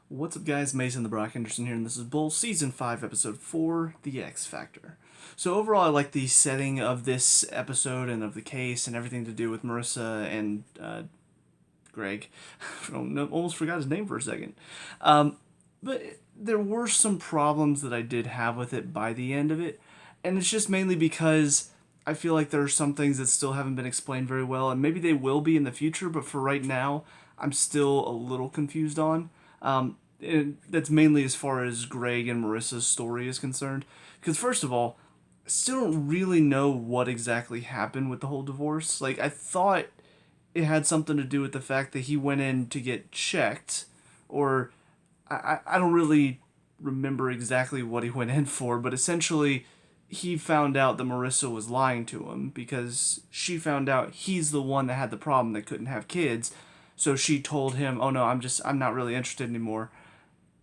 What's up, guys? Mason the Brock Henderson here, and this is Bull Season 5, Episode 4, The X Factor. So, overall, I like the setting of this episode and of the case and everything to do with Marissa and Greg. Almost forgot his name for a second. But there were some problems that I did have with it by the end of it, and it's just mainly because I feel like there are some things that still haven't been explained very well, and maybe they will be in the future, but for right now, I'm still a little confused on. And that's mainly as far as Greg and Marissa's story is concerned. Because, first of all, I still don't really know what exactly happened with the whole divorce. Like, I thought it had something to do with the fact that he went in to get checked, or I don't really remember exactly what he went in for, but essentially he found out that Marissa was lying to him because she found out he's the one that had the problem that couldn't have kids. So she told him, "Oh no, I'm not really interested anymore."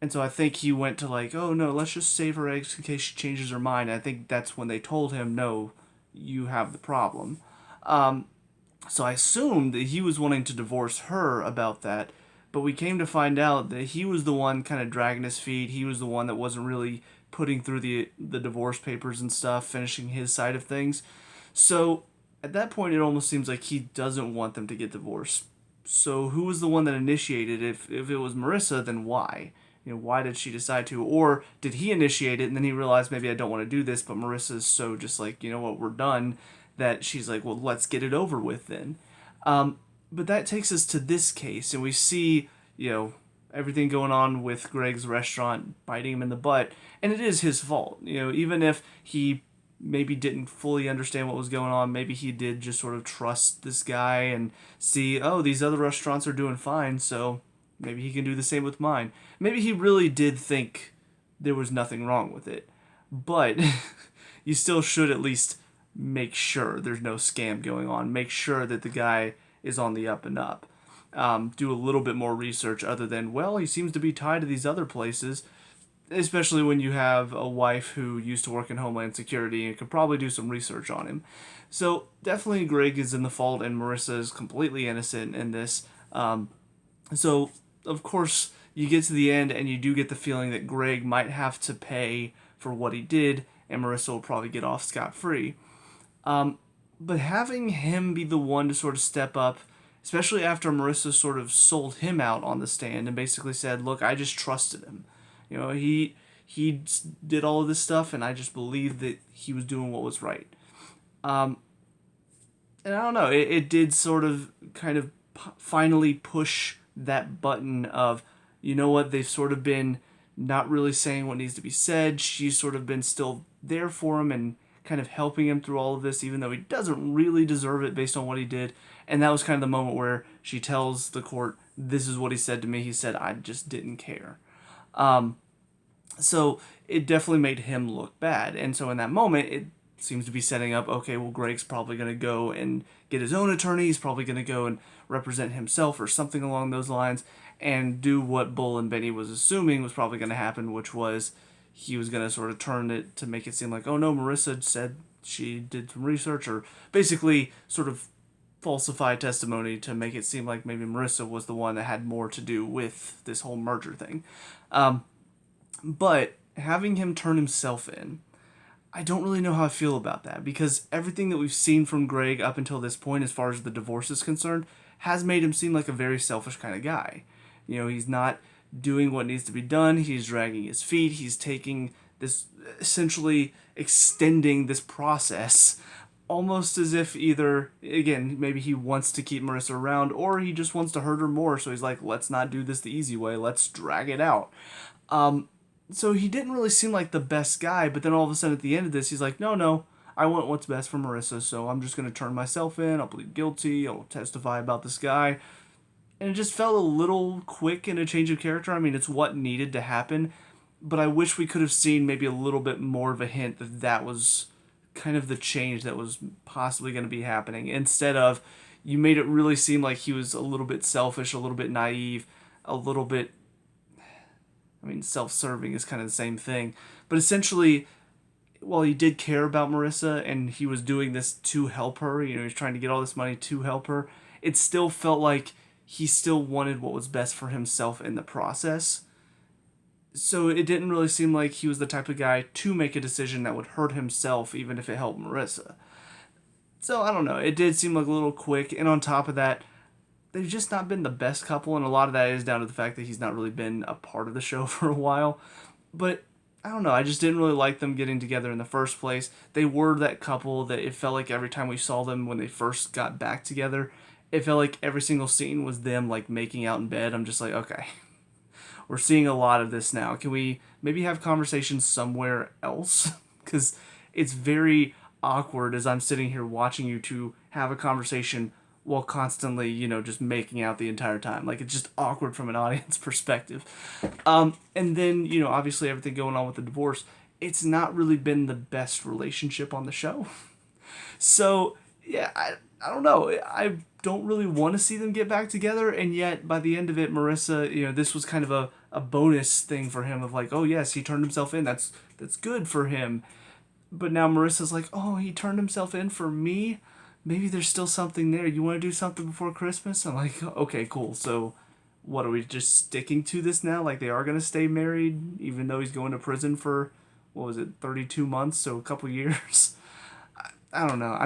And so I think he went to like, "Oh no, let's just save her eggs in case she changes her mind." And I think that's when they told him, "No, you have the problem." So I assumed that he was wanting to divorce her about that, but we came to find out that he was the one kind of dragging his feet. He was the one that wasn't really putting through the divorce papers and stuff, finishing his side of things. So at that point, it almost seems like he doesn't want them to get divorced. So who was the one that initiated it? If it was Marissa, then why? Why did she decide to? Or did he initiate it and then he realized maybe I don't want to do this, but Marissa's so just like, what, we're done, that she's like, well, let's get it over with then. But that takes us to this case, and we see, everything going on with Greg's restaurant biting him in the butt, and it is his fault. Even if he maybe didn't fully understand what was going on, maybe he did just sort of trust this guy and see, oh, these other restaurants are doing fine, so maybe he can do the same with mine. Maybe he really did think there was nothing wrong with it, but you still should at least make sure there's no scam going on. Make sure that the guy is on the up and up. Do a little bit more research other than, well, he seems to be tied to these other places, especially when you have a wife who used to work in Homeland Security and could probably do some research on him. So definitely Greg is in the fault and Marissa is completely innocent in this. So, of course, you get to the end and you do get the feeling that Greg might have to pay for what he did, and Marissa will probably get off scot-free. But having him be the one to sort of step up, especially after Marissa sort of sold him out on the stand and basically said, "Look, I just trusted him. He did all of this stuff, and I just believed that he was doing what was right." And I don't know, it did sort of kind of finally push that button of, what, they've sort of been not really saying what needs to be said. She's sort of been still there for him and kind of helping him through all of this, even though he doesn't really deserve it based on what he did. And that was kind of the moment where she tells the court, "This is what he said to me. He said I just didn't care." So it definitely made him look bad. And so in that moment, it seems to be setting up, okay, well, Greg's probably going to go and get his own attorney. He's probably going to go and represent himself or something along those lines and do what Bull and Benny was assuming was probably going to happen, which was he was going to sort of turn it to make it seem like, oh no, Marissa said she did some research, or basically sort of falsify testimony to make it seem like maybe Marissa was the one that had more to do with this whole merger thing. But having him turn himself in, I don't really know how I feel about that, because everything that we've seen from Greg up until this point, as far as the divorce is concerned, has made him seem like a very selfish kind of guy. He's not doing what needs to be done. He's dragging his feet. He's taking this, essentially extending this process, almost as if either, again, maybe he wants to keep Marissa around, or he just wants to hurt her more. So he's like, let's not do this the easy way. Let's drag it out. So he didn't really seem like the best guy, but then all of a sudden at the end of this, he's like, no, no, I want what's best for Marissa, so I'm just going to turn myself in, I'll plead guilty, I'll testify about this guy. And it just felt a little quick in a change of character. I mean, it's what needed to happen, but I wish we could have seen maybe a little bit more of a hint that that was kind of the change that was possibly going to be happening. Instead of, you made it really seem like he was a little bit selfish, a little bit naive, a little bit, I mean, self-serving is kind of the same thing. But essentially, while he did care about Marissa and he was doing this to help her, he's trying to get all this money to help her, it still felt like he still wanted what was best for himself in the process. So it didn't really seem like he was the type of guy to make a decision that would hurt himself, even if it helped Marissa. So I don't know. It did seem like a little quick. And on top of that, they've just not been the best couple. And a lot of that is down to the fact that he's not really been a part of the show for a while. But I don't know. I just didn't really like them getting together in the first place. They were that couple that it felt like every time we saw them when they first got back together, it felt like every single scene was them like making out in bed. I'm just like, okay, we're seeing a lot of this now. Can we maybe have conversations somewhere else? Because it's very awkward as I'm sitting here watching you two have a conversation while constantly, just making out the entire time. Like, it's just awkward from an audience perspective. And then, obviously everything going on with the divorce, it's not really been the best relationship on the show. So, yeah, I don't know. I don't really want to see them get back together, and yet by the end of it, Marissa, this was kind of a bonus thing for him of like, oh yes, he turned himself in. That's good for him. But now Marissa's like, oh, he turned himself in for me. Maybe there's still something there. You want to do something before Christmas? I'm like, okay, cool. So, what are we just sticking to this now? Like they are gonna stay married, even though he's going to prison for, what was it, 32 months? So a couple years. I don't know.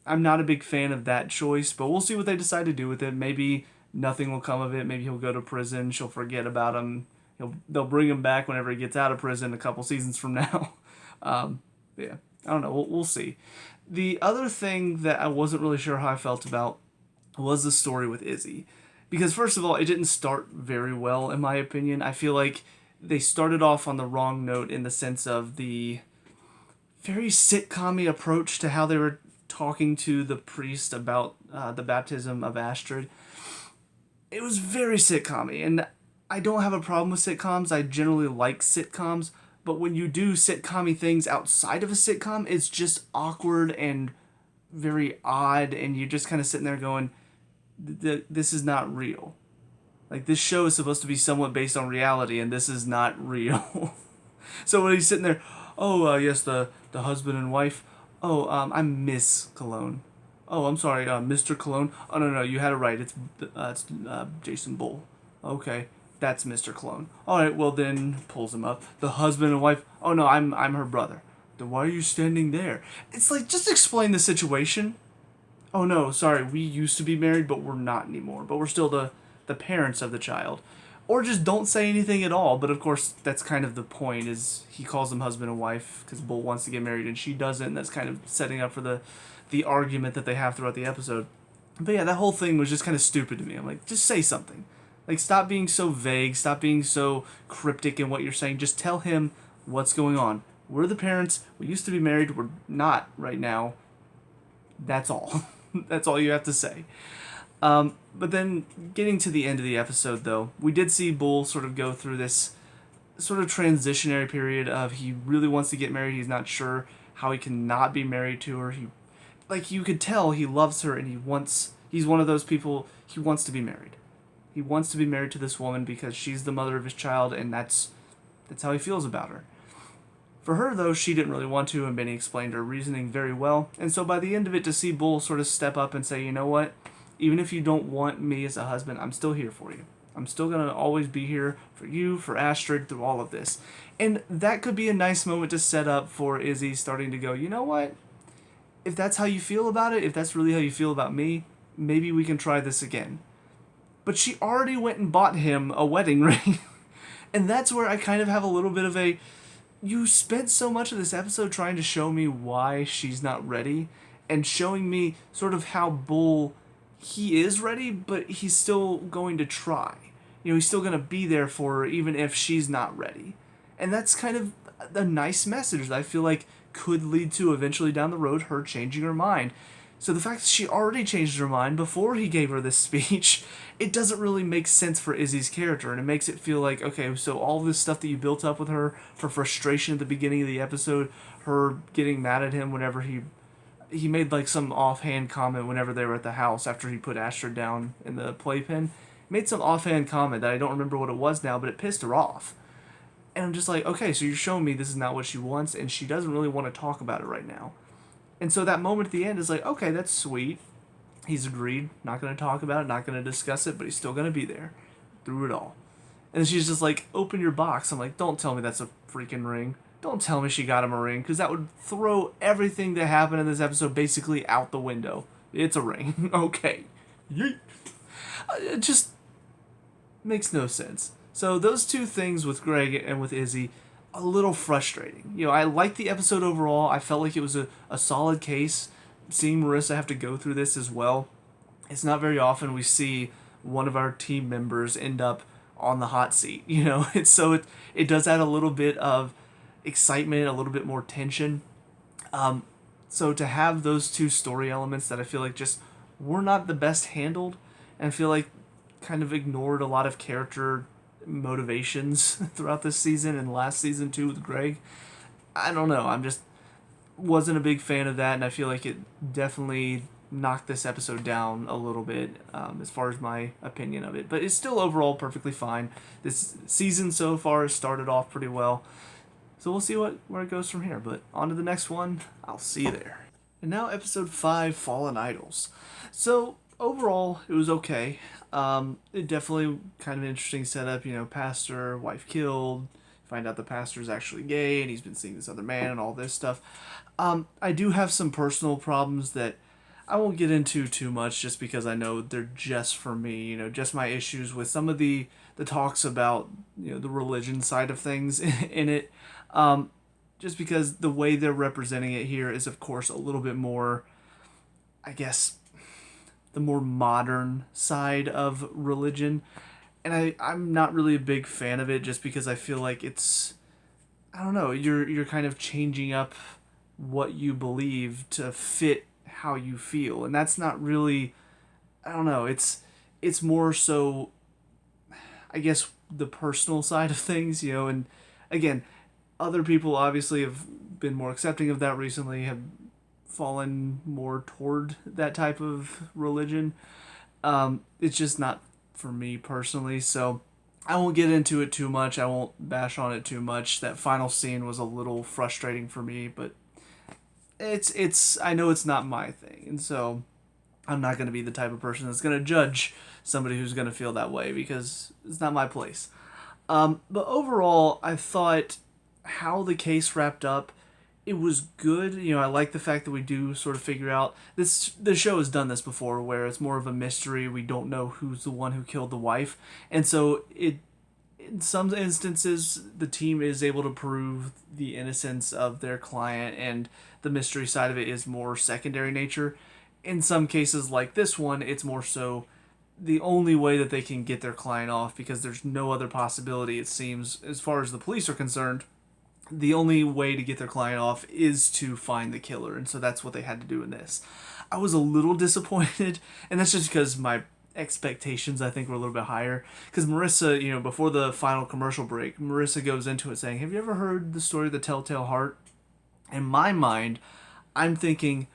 I'm not a big fan of that choice, but we'll see what they decide to do with it. Maybe nothing will come of it. Maybe he'll go to prison. She'll forget about him. They'll bring him back whenever he gets out of prison a couple seasons from now. Yeah, I don't know. We'll see. The other thing that I wasn't really sure how I felt about was the story with Izzy. Because, first of all, it didn't start very well, in my opinion. I feel like they started off on the wrong note in the sense of the very sitcom-y approach to how they were talking to the priest about the baptism of Astrid. It was very sitcom-y, and I don't have a problem with sitcoms. I generally like sitcoms, but when you do sitcom-y things outside of a sitcom, it's just awkward and very odd, and you're just kind of sitting there going, this is not real. Like, this show is supposed to be somewhat based on reality, and this is not real. So when he's sitting there, oh, yes, the husband and wife. Oh, I'm Miss Cologne. Oh, I'm sorry, Mr. Cologne. Oh, no, you had it right. It's Jason Bull. Okay, that's Mr. Cologne. All right, well then, pulls him up. The husband and wife. Oh no, I'm her brother. Then why are you standing there? It's like, just explain the situation. Oh no, sorry, we used to be married, but we're not anymore. But we're still the parents of the child. Or just don't say anything at all. But of course, that's kind of the point, is he calls them husband and wife because Bull wants to get married and she doesn't. And that's kind of setting up for the argument that they have throughout the episode. But yeah, that whole thing was just kind of stupid to me. I'm like, just say something. Like, stop being so vague. Stop being so cryptic in what you're saying. Just tell him what's going on. We're the parents. We used to be married. We're not right now. That's all. That's all you have to say. But then, getting to the end of the episode, though, we did see Bull sort of go through this sort of transitionary period of he really wants to get married. He's not sure how he can not be married to her. Like, you could tell he loves her and he's one of those people, he wants to be married. He wants to be married to this woman because she's the mother of his child, and that's how he feels about her. For her, though, she didn't really want to, and Benny explained her reasoning very well. And so by the end of it, to see Bull sort of step up and say, you know what, even if you don't want me as a husband, I'm still here for you. I'm still going to always be here for you, for Astrid, through all of this. And that could be a nice moment to set up for Izzy starting to go, you know what, if that's how you feel about it, if that's really how you feel about me, maybe we can try this again. But she already went and bought him a wedding ring. And that's where I kind of have a little bit of a, you spent so much of this episode trying to show me why she's not ready, and showing me sort of how Bull, he is ready, but he's still going to try. He's still going to be there for her even if she's not ready. And that's kind of a nice message that I feel like could lead to eventually down the road her changing her mind. So the fact that she already changed her mind before he gave her this speech, it doesn't really make sense for Izzy's character, and it makes it feel like, okay, so all this stuff that you built up with her, her frustration at the beginning of the episode, her getting mad at him whenever he made like some offhand comment whenever they were at the house after he put Astrid down in the playpen, made some offhand comment that I don't remember what it was now, but it pissed her off. And I'm just like, okay, so you're showing me this is not what she wants, and she doesn't really want to talk about it right now. And so that moment at the end is like, okay, that's sweet. He's agreed, not going to talk about it, not going to discuss it, but he's still going to be there through it all. And she's just like, open your box. I'm like, don't tell me that's a freaking ring. Don't tell me she got him a ring, because that would throw everything that happened in this episode basically out the window. It's a ring. Okay. Yeet. It just makes no sense. So those two things with Greg and with Izzy, a little frustrating. I liked the episode overall. I felt like it was a solid case. Seeing Marissa have to go through this as well. It's not very often we see one of our team members end up on the hot seat. It does add a little bit of excitement, a little bit more tension. So to have those two story elements that I feel like just were not the best handled, and I feel like kind of ignored a lot of character motivations throughout this season and last season too with Greg. I don't know. I'm just wasn't a big fan of that, and I feel like it definitely knocked this episode down a little bit as far as my opinion of it. But it's still overall perfectly fine. This season so far has started off pretty well. So we'll see where it goes from here. But on to the next one. I'll see you there. And now episode 5, Fallen Idols. So overall, it was okay. It definitely kind of an interesting setup. Pastor, wife killed. Find out the pastor's actually gay and he's been seeing this other man and all this stuff. I do have some personal problems that I won't get into too much, just because I know they're just for me, just my issues with some of the talks about, the religion side of things in it. Just because the way they're representing it here is, of course, a little bit more, I guess, the more modern side of religion. And I'm not really a big fan of it, just because I feel like it's, I don't know, you're kind of changing up what you believe to fit how you feel, and that's not really, I don't know, it's more so, I guess, the personal side of things, and again, other people obviously have been more accepting of that recently, have fallen more toward that type of religion. It's just not for me personally, so I won't get into it too much. I won't bash on it too much. That final scene was a little frustrating for me, but it's I know it's not my thing, and so I'm not going to be the type of person that's going to judge somebody who's going to feel that way, because it's not my place. But overall, I thought how the case wrapped up, it was good. I like the fact that we do sort of figure out this. The show has done this before, where it's more of a mystery. We don't know who's the one who killed the wife, and so in some instances, the team is able to prove the innocence of their client, and the mystery side of it is more secondary nature. In some cases, like this one, it's more so the only way that they can get their client off, because there's no other possibility, it seems, as far as the police are concerned. The only way to get their client off is to find the killer, and so that's what they had to do in this. I was a little disappointed, and that's just because my expectations, I think, were a little bit higher. Because Marissa, before the final commercial break, Marissa goes into it saying, have you ever heard the story of the Telltale Heart? In my mind, I'm thinking,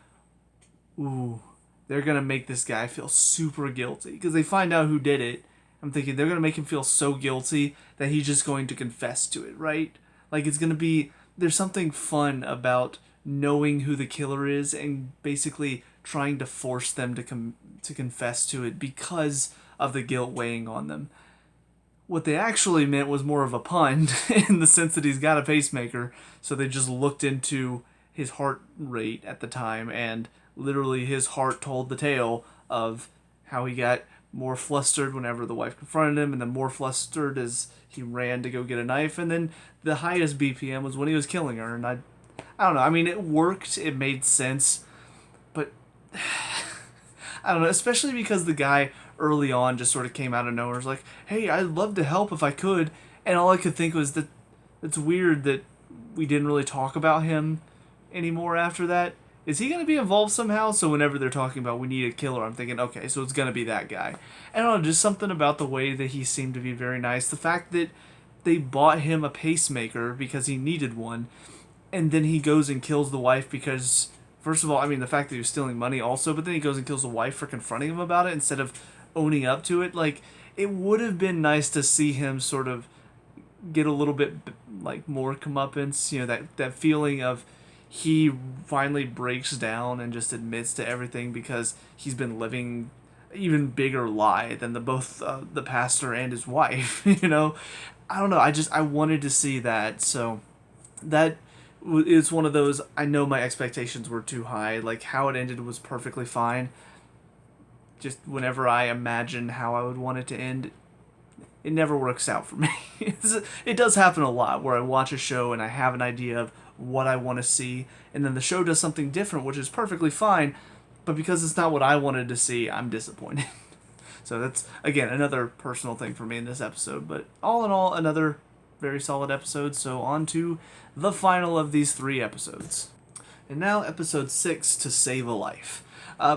ooh, they're going to make this guy feel super guilty. Because they find out who did it. I'm thinking they're going to make him feel so guilty that he's just going to confess to it, right? Like, it's going to be, there's something fun about knowing who the killer is and basically trying to force them to confess to it because of the guilt weighing on them. What they actually meant was more of a pun in the sense that he's got a pacemaker, so they just looked into his heart rate at the time, and literally his heart told the tale of how he got more flustered whenever the wife confronted him, and then more flustered as he ran to go get a knife, and then the highest BPM was when he was killing her. And I don't know, I mean, it worked, it made sense, but I don't know, especially because the guy early on just sort of came out of nowhere, was like, hey, I'd love to help if I could, and all I could think was that it's weird that we didn't really talk about him anymore after that. Is he going to be involved somehow? So whenever they're talking about we need a killer, I'm thinking, okay, so it's going to be that guy. I don't know, just something about the way that he seemed to be very nice. The fact that they bought him a pacemaker because he needed one, and then he goes and kills the wife because, first of all, I mean, the fact that he was stealing money also, but then he goes and kills the wife for confronting him about it instead of owning up to it. Like, it would have been nice to see him sort of get a little bit, like, more comeuppance, that feeling of he finally breaks down and just admits to everything because he's been living even bigger lie than the pastor and his wife. I don't know. I wanted to see that. So that is one of those. I know my expectations were too high. Like how it ended was perfectly fine. Just whenever I imagine how I would want it to end, it never works out for me. It does happen a lot where I watch a show and I have an idea of what I want to see, and then the show does something different, which is perfectly fine, but because it's not what I wanted to see, I'm disappointed. So that's, again, another personal thing for me in this episode. But all in all, another very solid episode. So on to the final of these 3 episodes. And now episode 6, To Save a Life.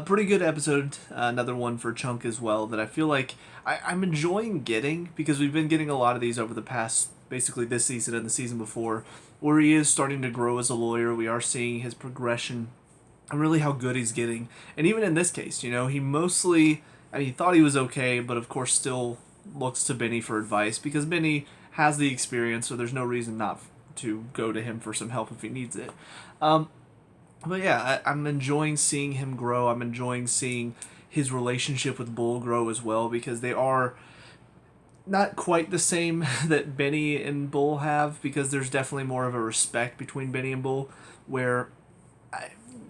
Pretty good episode, another one for Chunk as well, that I feel like I'm enjoying getting, because we've been getting a lot of these over the past, basically this season and the season before, where he is starting to grow as a lawyer. We are seeing his progression and really how good he's getting. And even in this case, he mostly, he thought he was okay, but of course still looks to Benny for advice, because Benny has the experience, so there's no reason not to go to him for some help if he needs it. But yeah, I'm enjoying seeing him grow. I'm enjoying seeing his relationship with Bull grow as well, because they are not quite the same that Benny and Bull have, because there's definitely more of a respect between Benny and Bull, where,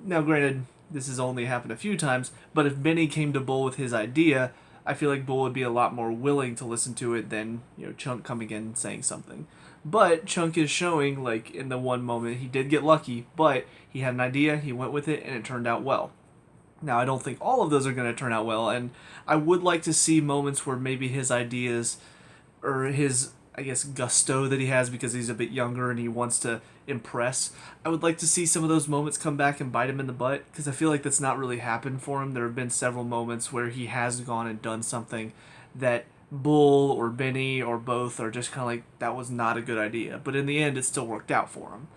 now granted, this has only happened a few times, but if Benny came to Bull with his idea, I feel like Bull would be a lot more willing to listen to it than, Chunk coming in and saying something. But Chunk is showing, like, in the one moment, he did get lucky, but he had an idea, he went with it, and it turned out well. Now, I don't think all of those are going to turn out well, and I would like to see moments where maybe his ideas, or his, I guess, gusto that he has because he's a bit younger and he wants to impress, I would like to see some of those moments come back and bite him in the butt, because I feel like that's not really happened for him. There have been several moments where he has gone and done something that Bull or Benny or both are just kind of like, that was not a good idea. But in the end, it still worked out for him.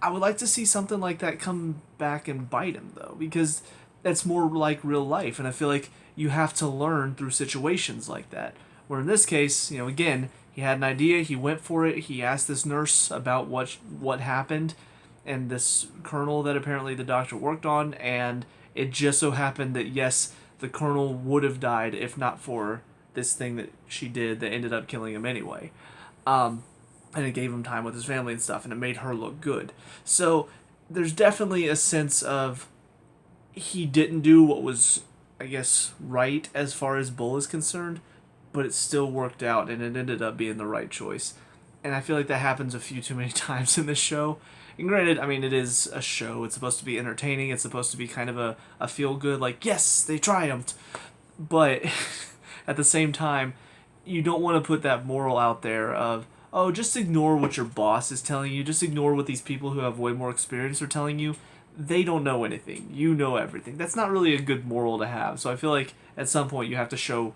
I would like to see something like that come back and bite him, though, because that's more like real life. And I feel like you have to learn through situations like that. Where in this case, again, he had an idea, he went for it, he asked this nurse about what happened, and this colonel that apparently the doctor worked on, and it just so happened that, yes, the colonel would have died if not for this thing that she did that ended up killing him anyway. And it gave him time with his family and stuff, and it made her look good. So there's definitely a sense of he didn't do what was, I guess, right as far as Bull is concerned, but it still worked out, and it ended up being the right choice. And I feel like that happens a few too many times in this show. And granted, it is a show. It's supposed to be entertaining. It's supposed to be kind of a feel-good, like, yes, they triumphed. But at the same time, you don't want to put that moral out there of, oh, just ignore what your boss is telling you. Just ignore what these people who have way more experience are telling you. They don't know anything. You know everything. That's not really a good moral to have. So I feel like at some point you have to show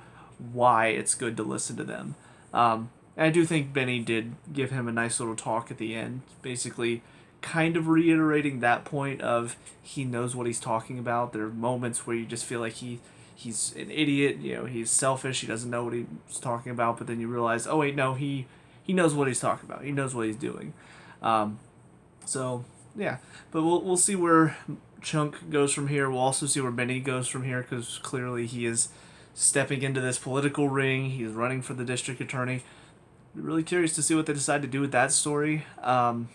why it's good to listen to them. And I do think Benny did give him a nice little talk at the end, basically kind of reiterating that point of he knows what he's talking about. There are moments where you just feel like he's an idiot, he's selfish, he doesn't know what he's talking about, but then you realize, oh wait, no, he knows what he's talking about. He knows what he's doing. So yeah, but we'll see where Chunk goes from here. We'll also see where Benny goes from here, because clearly he is stepping into this political ring. He's running for the district attorney. I'm really curious to see what they decide to do with that story. I'm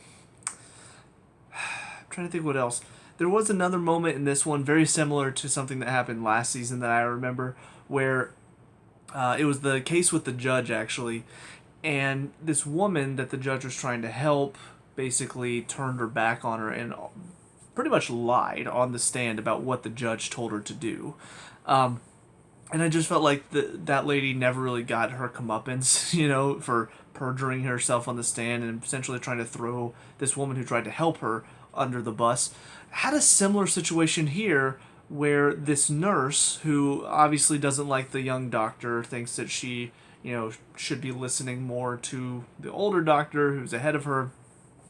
trying to think what else. There was another moment in this one very similar to something that happened last season that I remember, where it was the case with the judge, actually, and this woman that the judge was trying to help basically turned her back on her and pretty much lied on the stand about what the judge told her to do. And I just felt like that lady never really got her comeuppance, for perjuring herself on the stand and essentially trying to throw this woman who tried to help her under the bus. Had a similar situation here where this nurse, who obviously doesn't like the young doctor, thinks that she, should be listening more to the older doctor who's ahead of her,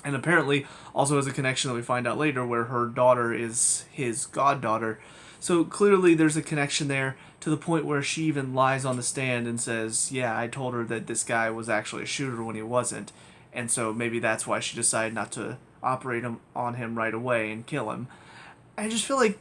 and apparently also has a connection that we find out later where her daughter is his goddaughter. So clearly there's a connection there, to the point where she even lies on the stand and says, yeah, I told her that this guy was actually a shooter when he wasn't, and so maybe that's why she decided not to operate on him right away and kill him. I just feel like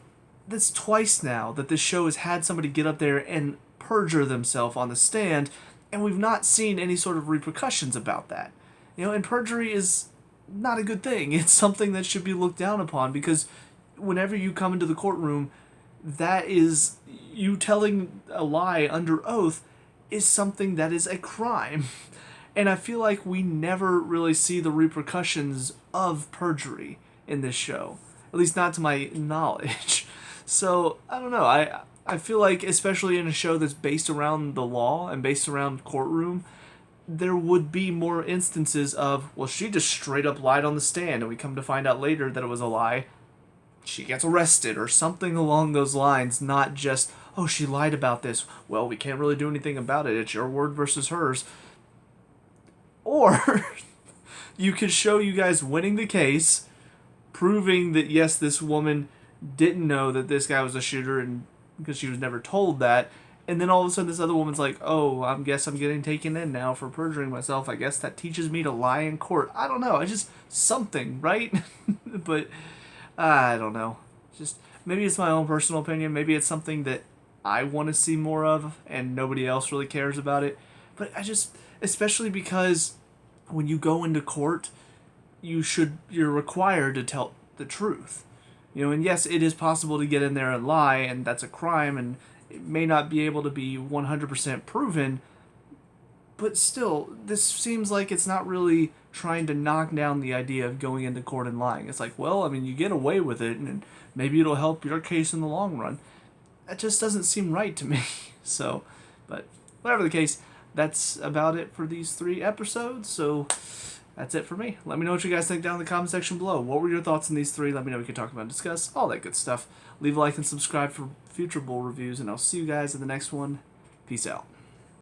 that's twice now that this show has had somebody get up there and perjure themselves on the stand, and we've not seen any sort of repercussions about that. And perjury is not a good thing. It's something that should be looked down upon, because whenever you come into the courtroom, that is, you telling a lie under oath is something that is a crime. And I feel like we never really see the repercussions of perjury in this show, at least not to my knowledge. So, I don't know. I feel like, especially in a show that's based around the law and based around courtroom, there would be more instances of, well, she just straight up lied on the stand, and we come to find out later that it was a lie. She gets arrested or something along those lines, not just, oh, she lied about this. Well, we can't really do anything about it. It's your word versus hers. Or you could show you guys winning the case, proving that, yes, this woman didn't know that this guy was a shooter, and because she was never told that. And then all of a sudden this other woman's like, oh, I guess I'm getting taken in now for perjuring myself. I guess that teaches me to lie in court. I don't know. It's just something, right? But I don't know. Just maybe it's my own personal opinion. Maybe it's something that I want to see more of and nobody else really cares about it. But especially because when you go into court, you're required to tell the truth. And yes, it is possible to get in there and lie, and that's a crime, and it may not be able to be 100% proven, but still, this seems like it's not really trying to knock down the idea of going into court and lying. It's like, well, I mean, you get away with it, and maybe it'll help your case in the long run. That just doesn't seem right to me. So, but whatever the case, that's about it for these 3 episodes, so that's it for me. Let me know what you guys think down in the comment section below. What were your thoughts on these 3? Let me know. We can talk about and discuss all that good stuff. Leave a like and subscribe for future Bull reviews, and I'll see you guys in the next one. Peace out.